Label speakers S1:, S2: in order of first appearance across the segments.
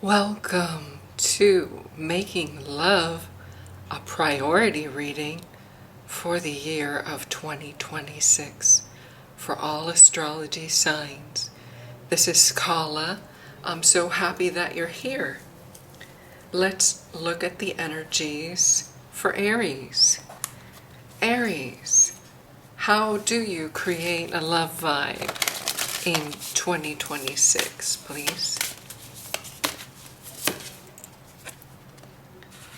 S1: Welcome to Making Love a Priority reading for the year of 2026 for all astrology signs. This is Kala. I'm so happy that you're here. Let's look at the energies for Aries. Aries, how do you create a love vibe in 2026, please?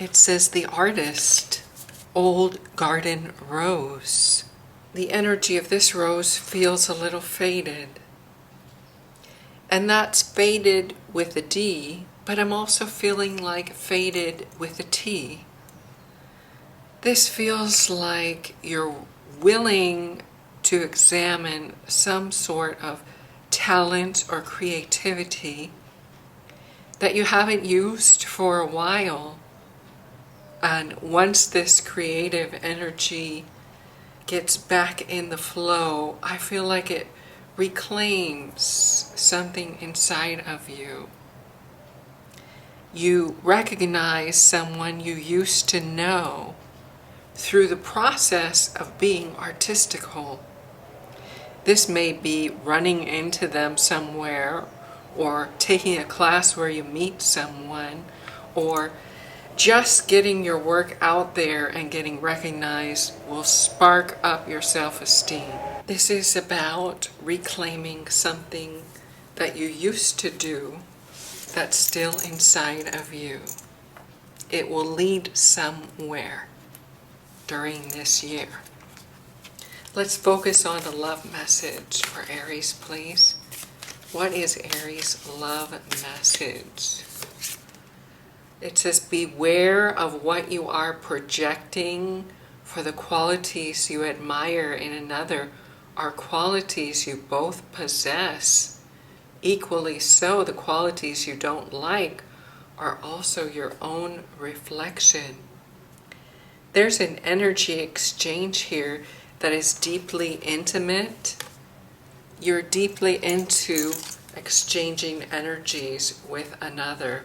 S1: It says the artist, Old Garden Rose. The energy of this rose feels a little faded. And that's faded with a D, but I'm also feeling like faded with a T. This feels like you're willing to examine some sort of talent or creativity that you haven't used for a while. And once this creative energy gets back in the flow, I feel like it reclaims something inside of you. You recognize someone you used to know through the process of being artistical. This may be running into them somewhere, or taking a class where you meet someone, or just getting your work out there and getting recognized will spark up your self-esteem. This is about reclaiming something that you used to do that's still inside of you. It will lead somewhere during this year. Let's focus on the love message for Aries, please. What is Aries' love message? It says, beware of what you are projecting, for the qualities you admire in another are qualities you both possess. Equally so, the qualities you don't like are also your own reflection. There's an energy exchange here that is deeply intimate. You're deeply into exchanging energies with another.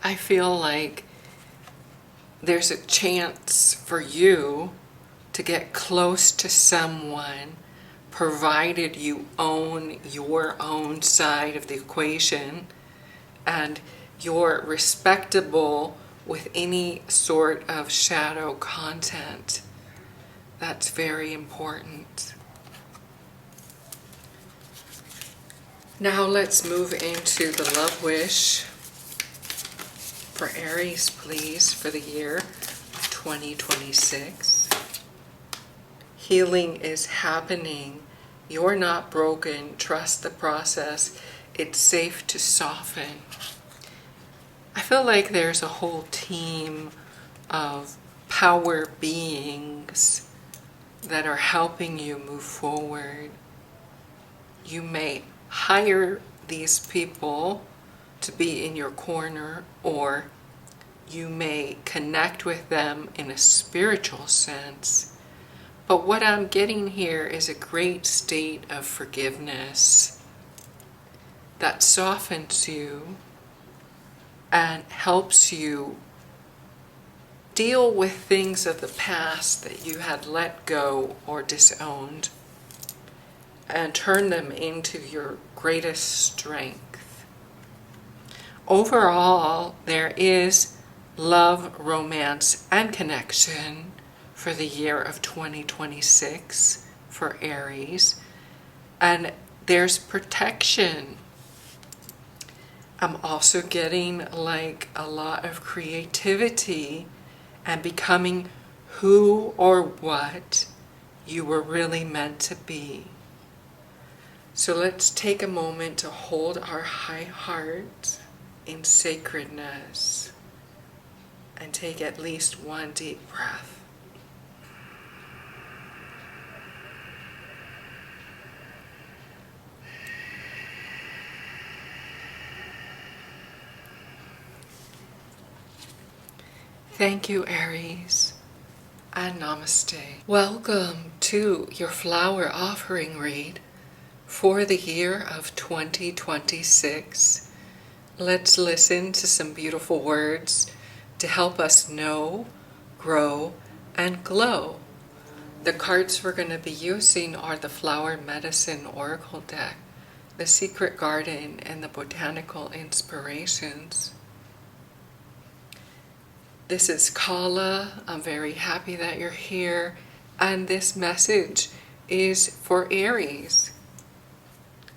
S1: I feel like there's a chance for you to get close to someone, provided you own your own side of the equation and you're respectable with any sort of shadow content. That's very important. Now let's move into the love wish for Aries, please, for the year 2026. Healing is happening. You're not broken. Trust the process. It's safe to soften. I feel like there's a whole team of power beings that are helping you move forward. You may hire these people to be in your corner, or you may connect with them in a spiritual sense. But what I'm getting here is a great state of forgiveness that softens you and helps you deal with things of the past that you had let go or disowned and turn them into your greatest strength. Overall, there is love, romance, and connection for the year of 2026 for Aries. And there's protection. I'm also getting like a lot of creativity and becoming who or what you were really meant to be. So let's take a moment to hold our high heart in sacredness and take at least one deep breath. Thank you, Aries, and namaste. Welcome to your flower offering read For the year of 2026, let's listen to some beautiful words to help us know, grow, and glow. The cards we're going to be using are the Flower Medicine Oracle deck, the Secret Garden, and the Botanical Inspirations. This is Kala. I'm very happy that you're here, and this message is for Aries.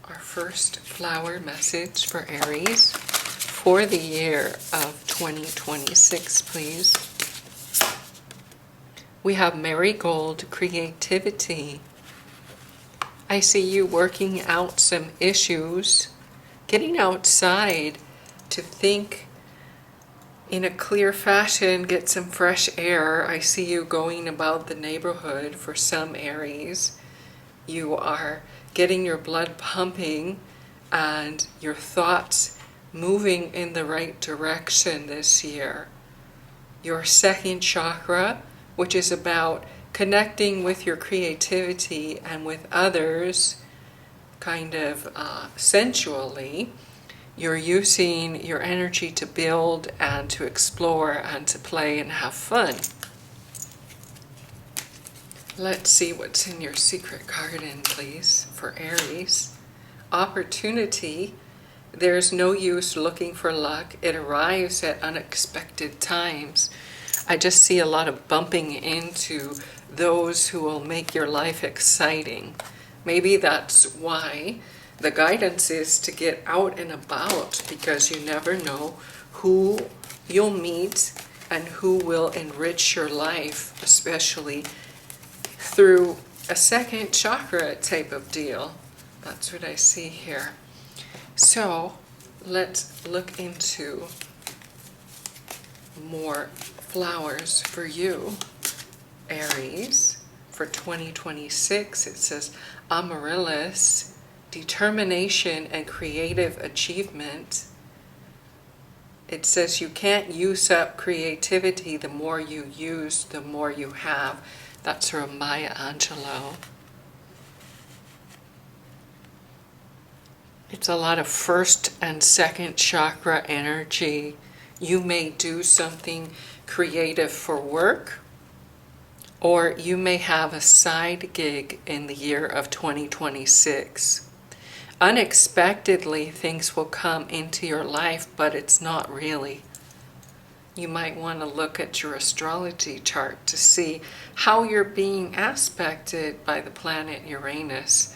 S1: Our first flower message for Aries for the year of 2026, please. We have Marigold, creativity. I see you working out some issues, getting outside to think in a clear fashion, get some fresh air. I see you going about the neighborhood for some Aries. You are getting your blood pumping and your thoughts moving in the right direction this year. Your second chakra, which is about connecting with your creativity and with others kind of sensually, you're using your energy to build and to explore and to play and have fun. Let's see what's in your secret garden, please, for Aries. Opportunity. There's no use looking for luck. It arrives at unexpected times. I just see a lot of bumping into those who will make your life exciting. Maybe that's why the guidance is to get out and about, because you never know who you'll meet and who will enrich your life, especially through a second chakra type of deal. That's what I see here. So let's look into more flowers for you, Aries. For 2026, it says Amaryllis, determination and creative achievement. It says you can't use up creativity. The more you use, the more you have. That's from Maya Angelou. It's a lot of first and second chakra energy. You may do something creative for work, or you may have a side gig in the year of 2026. Unexpectedly, things will come into your life, but it's not really. You might want to look at your astrology chart to see how you're being aspected by the planet Uranus.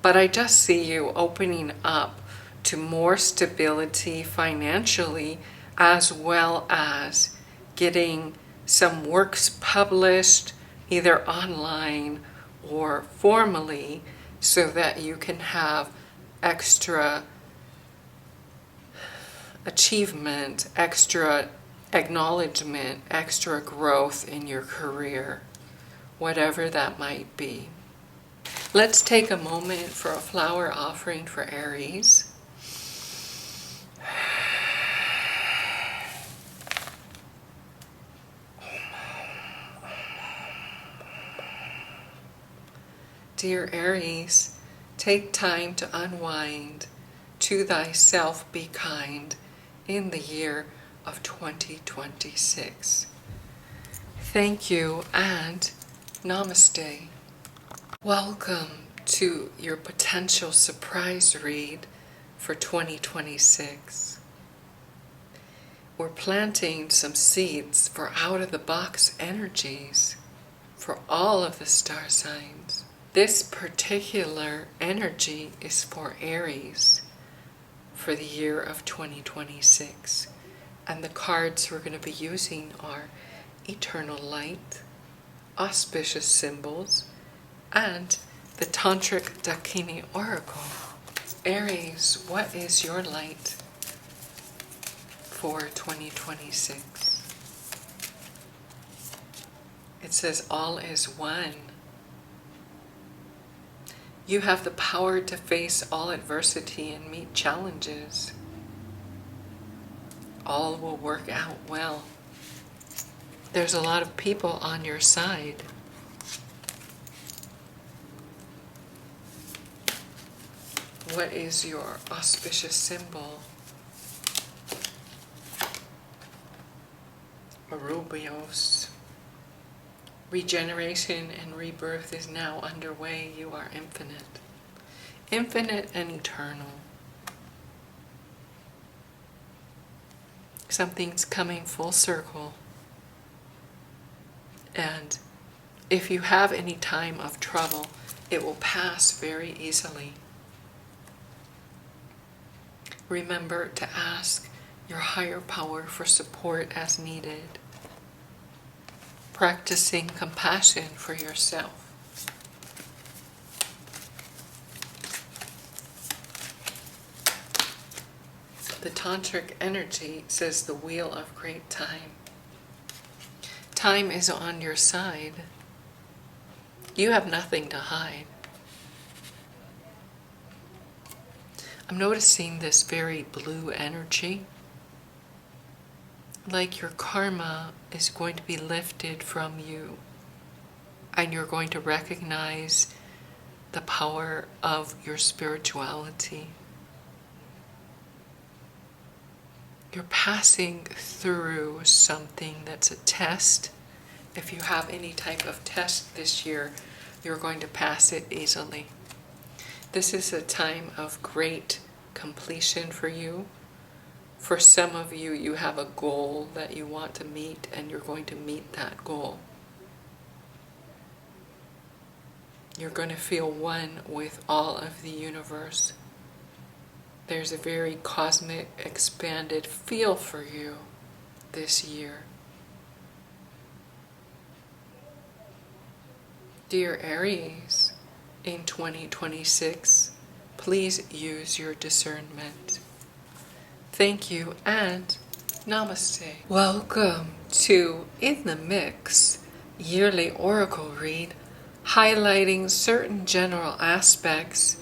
S1: But I just see you opening up to more stability financially, as well as getting some works published, either online or formally, so that you can have extra achievement, extra acknowledgement, extra growth in your career, whatever that might be. Let's take a moment for a flower offering for Aries. Dear Aries, take time to unwind. To thyself be kind in the year of 2026. Thank you and namaste. Welcome to your potential surprise read for 2026. We're planting some seeds for out-of-the-box energies for all of the star signs. This particular energy is for Aries for the year of 2026. And the cards we're going to be using are Eternal Light, Auspicious Symbols, and the Tantric Dakini Oracle. Aries, what is your light for 2026? It says all is one. You have the power to face all adversity and meet challenges. All will work out well. There's a lot of people on your side. What is your auspicious symbol? Rubios. Regeneration and rebirth is now underway. You are infinite. Infinite and eternal. Something's coming full circle. And if you have any time of trouble, it will pass very easily. Remember to ask your higher power for support as needed. Practicing compassion for yourself. The tantric energy says the wheel of great time. Time is on your side. You have nothing to hide. I'm noticing this very blue energy. Like your karma is going to be lifted from you. And you're going to recognize the power of your spirituality. You're passing through something that's a test. If you have any type of test this year, you're going to pass it easily. This is a time of great completion for you. For some of you, you have a goal that you want to meet, and you're going to meet that goal. You're going to feel one with all of the universe. There's a very cosmic, expanded feel for you this year. Dear Aries, in 2026, please use your discernment. Thank you and namaste. Welcome to In the Mix, yearly oracle read, highlighting certain general aspects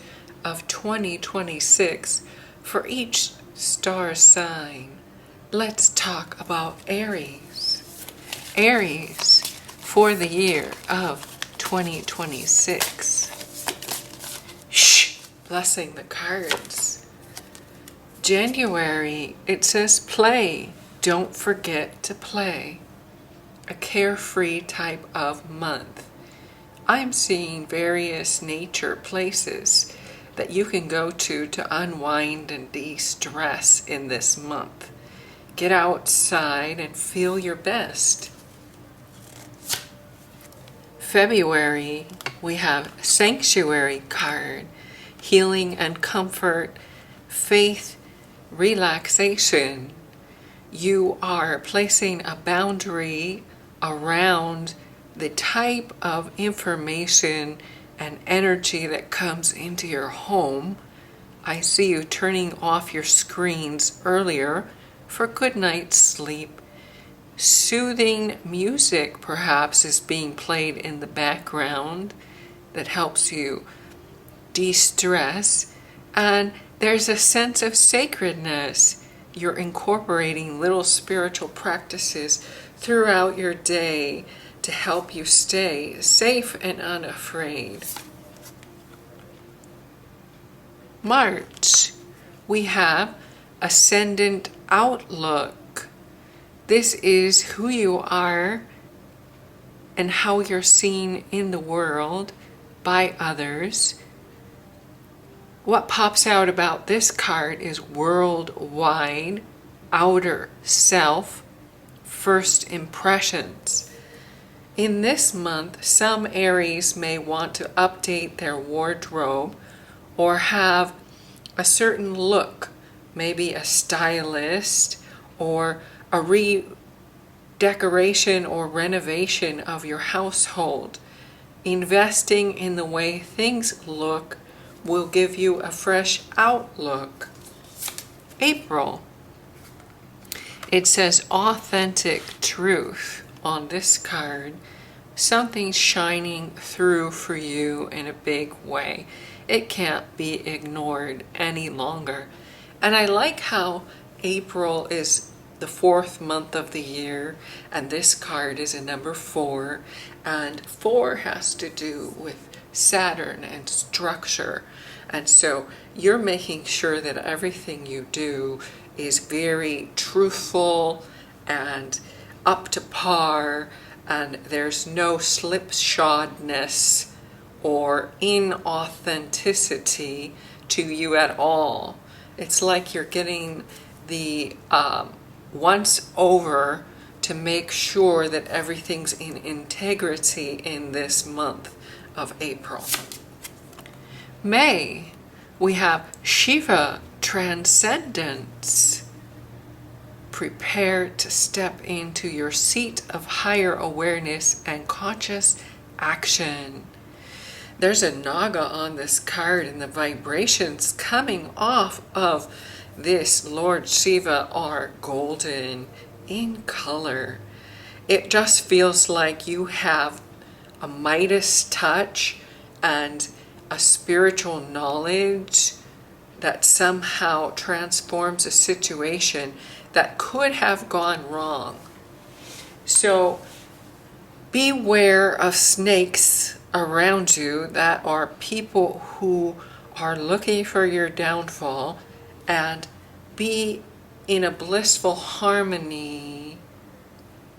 S1: of 2026 for each star sign. Let's talk about Aries. Aries for the year of 2026. Shh! Blessing the cards. January, it says play. Don't forget to play. A carefree type of month. I'm seeing various nature places that you can go to unwind and de-stress in this month. Get outside and feel your best. February, we have Sanctuary card, healing and comfort, faith, relaxation. You are placing a boundary around the type of information and energy that comes into your home. I see you turning off your screens earlier for good night's sleep. Soothing music perhaps is being played in the background that helps you de-stress, and there's a sense of sacredness. You're incorporating little spiritual practices throughout your day to help you stay safe and unafraid. March, we have Ascendant Outlook. This is who you are and how you're seen in the world by others. What pops out about this card is worldwide, outer self, first impressions. In this month, some Aries may want to update their wardrobe or have a certain look, maybe a stylist or a redecoration or renovation of your household. Investing in the way things look will give you a fresh outlook. April. It says authentic truth on this card. Something's shining through for you in a big way. It can't be ignored any longer. And I like how April is the fourth month of the year, and this card is a number 4, and 4 has to do with Saturn and structure. And so you're making sure that everything you do is very truthful and up to par, and there's no slipshodness or inauthenticity to you at all. It's like you're getting the once over to make sure that everything's in integrity in this month of April. May, we have Shiva transcendence. Prepare to step into your seat of higher awareness and conscious action. There's a Naga on this card, and the vibrations coming off of this Lord Shiva are golden in color. It just feels like you have a Midas touch and a spiritual knowledge that somehow transforms a situation that could have gone wrong. So beware of snakes around you that are people who are looking for your downfall, and be in a blissful harmony,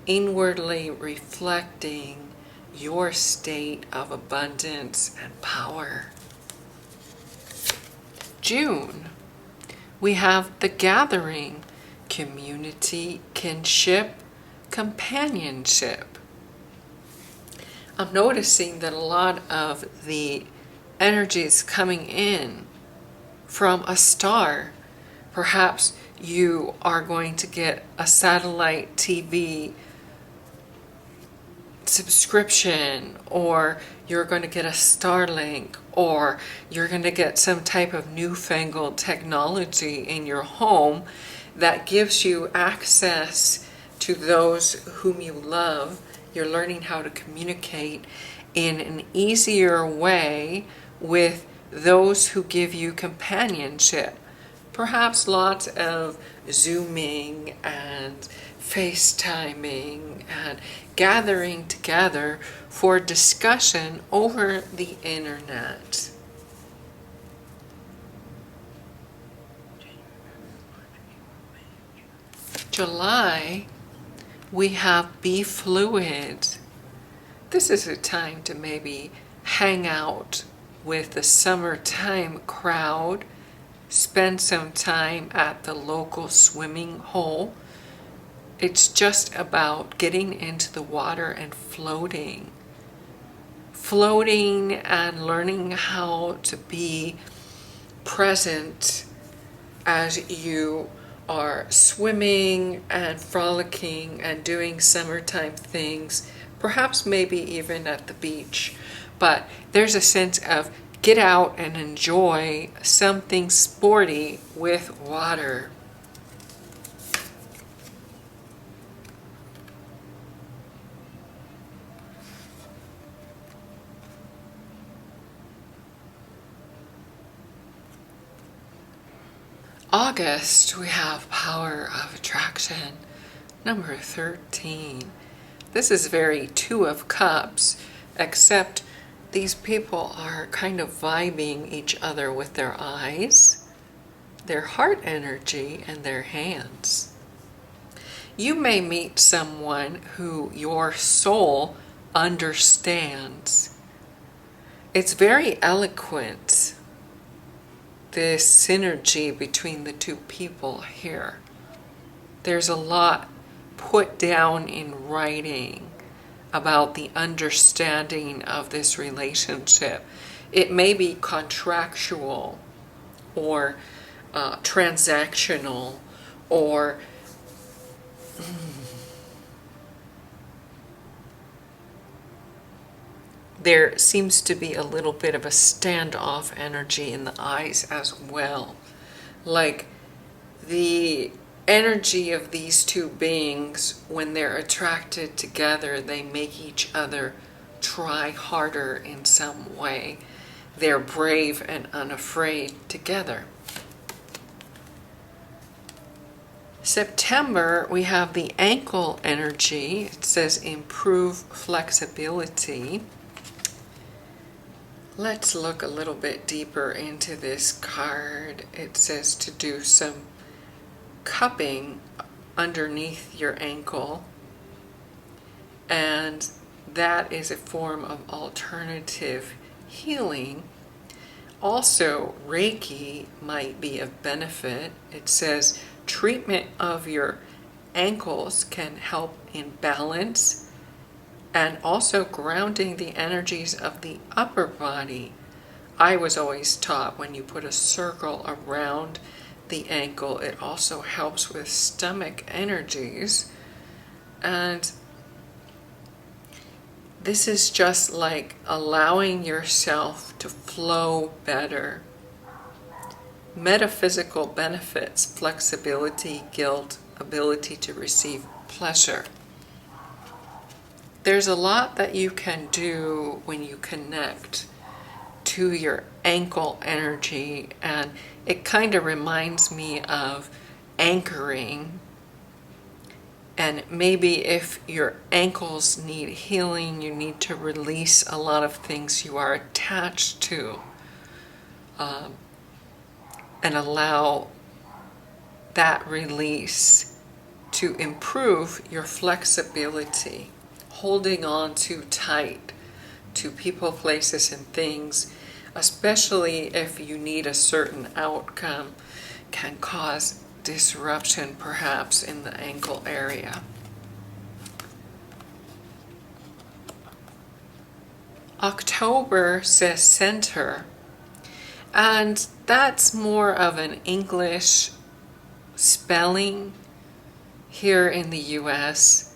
S1: inwardly reflecting your state of abundance and power. June, we have the gathering, community, kinship, companionship. I'm noticing that a lot of the energy is coming in from a star. Perhaps you are going to get a satellite TV subscription, or you're going to get a Starlink, or you're going to get some type of newfangled technology in your home that gives you access to those whom you love. You're learning how to communicate in an easier way with those who give you companionship. Perhaps lots of Zooming and FaceTiming and gathering together for discussion over the internet. July, we have Be Fluid. This is a time to maybe hang out with the summertime crowd, spend some time at the local swimming hole. It's just about getting into the water and floating. Floating and learning how to be present as you are swimming and frolicking and doing summertime things, perhaps maybe even at the beach. But there's a sense of get out and enjoy something sporty with water. August, we have Power of Attraction, number 13. This is very Two of Cups, except these people are kind of vibing each other with their eyes, their heart energy, and their hands. You may meet someone who your soul understands. It's very eloquent, this synergy between the two people here. There's a lot put down in writing about the understanding of this relationship. It may be contractual or transactional, or there seems to be a little bit of a standoff energy in the eyes as well. Like the energy of these two beings, when they're attracted together, they make each other try harder in some way. They're brave and unafraid together. September, we have the ankle energy. It says improve flexibility. Let's look a little bit deeper into this card. It says to do some cupping underneath your ankle, and that is a form of alternative healing. Also, Reiki might be of benefit. It says treatment of your ankles can help in balance and also grounding the energies of the upper body. I was always taught when you put a circle around the ankle, it also helps with stomach energies. And this is just like allowing yourself to flow better. Metaphysical benefits, flexibility, guilt, ability to receive pleasure. There's a lot that you can do when you connect to your ankle energy, and it kind of reminds me of anchoring. And maybe if your ankles need healing, you need to release a lot of things you are attached to, and allow that release to improve your flexibility. Holding on too tight to people, places, and things, especially if you need a certain outcome, can cause disruption perhaps in the ankle area. October says center, and that's more of an English spelling. Here in the US,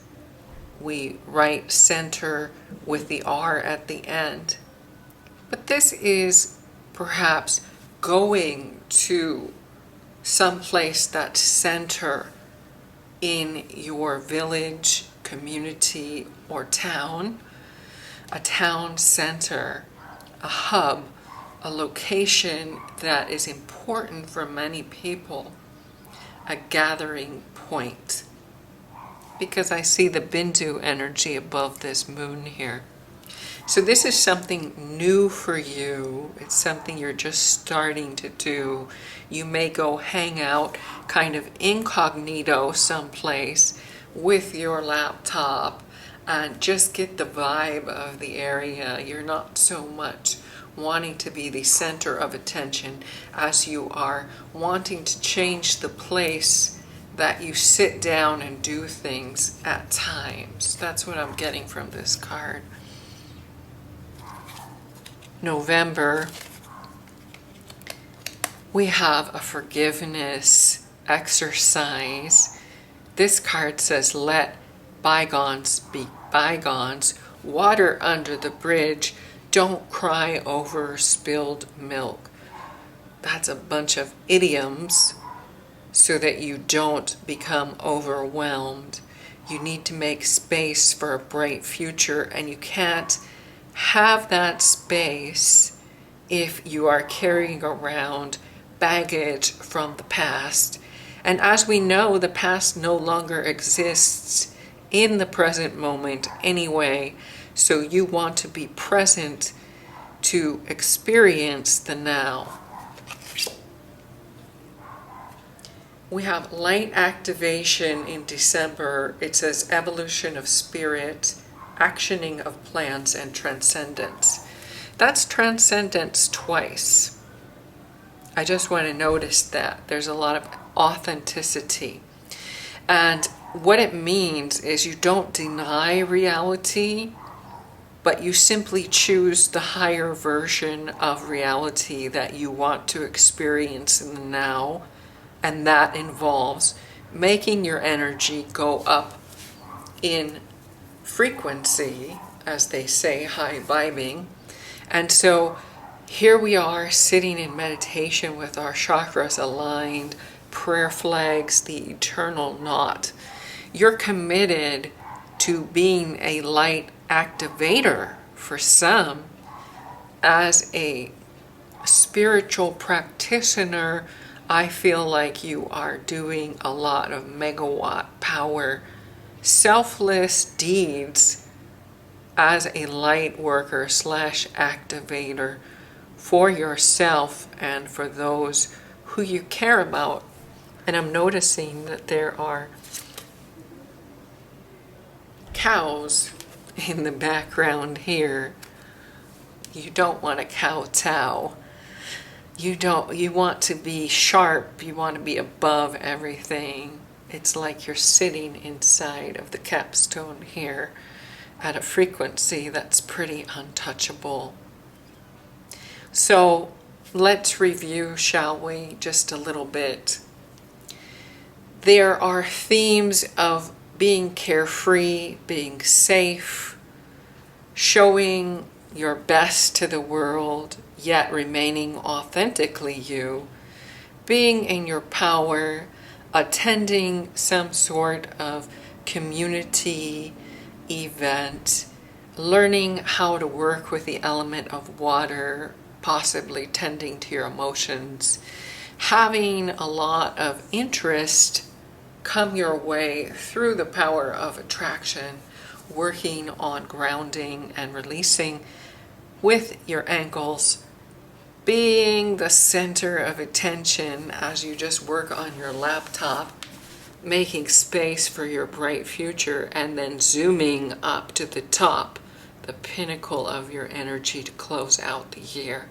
S1: we write center with the R at the end. But this is perhaps going to some place that's center in your village, community, or town. A town center, a hub, a location that is important for many people, a gathering point. Because I see the Bindu energy above this moon here. So this is something new for you. It's something you're just starting to do. You may go hang out kind of incognito someplace with your laptop and just get the vibe of the area. You're not so much wanting to be the center of attention as you are wanting to change the place that you sit down and do things at times. That's what I'm getting from this card. November, we have a forgiveness exercise. This card says, let bygones be bygones. Water under the bridge. Don't cry over spilled milk. That's a bunch of idioms so that you don't become overwhelmed. You need to make space for a bright future, and you can't have that space if you are carrying around baggage from the past. And as we know, the past no longer exists in the present moment anyway, so you want to be present to experience the now. We have light activation in December. It says evolution of spirit, actioning of plans, and transcendence. That's transcendence twice. I just want to notice that. There's a lot of authenticity. And what it means is you don't deny reality, but you simply choose the higher version of reality that you want to experience in the now. And that involves making your energy go up in frequency, as they say, high vibing. And so here we are sitting in meditation with our chakras aligned, prayer flags, the eternal knot. You're committed to being a light activator for some. As a spiritual practitioner, I feel like you are doing a lot of megawatt power, selfless deeds as a light worker slash activator for yourself and for those who you care about. And I'm noticing that there are cows in the background here. You don't want to kowtow. You want to be sharp. You want to be above everything. It's like you're sitting inside of the capstone here at a frequency that's pretty untouchable. So let's review, shall we, just a little bit. There are themes of being carefree, being safe, showing your best to the world, yet remaining authentically you, being in your power, attending some sort of community event, learning how to work with the element of water, possibly tending to your emotions, having a lot of interest come your way through the power of attraction, working on grounding and releasing with your ankles, being the center of attention as you just work on your laptop, making space for your bright future, and then zooming up to the top, the pinnacle of your energy to close out the year.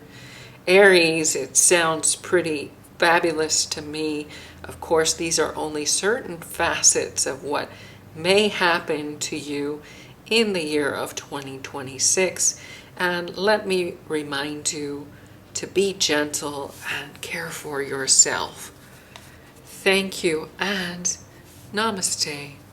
S1: Aries, it sounds pretty fabulous to me. Of course, these are only certain facets of what may happen to you in the year of 2026. And let me remind you to be gentle and care for yourself. Thank you and namaste.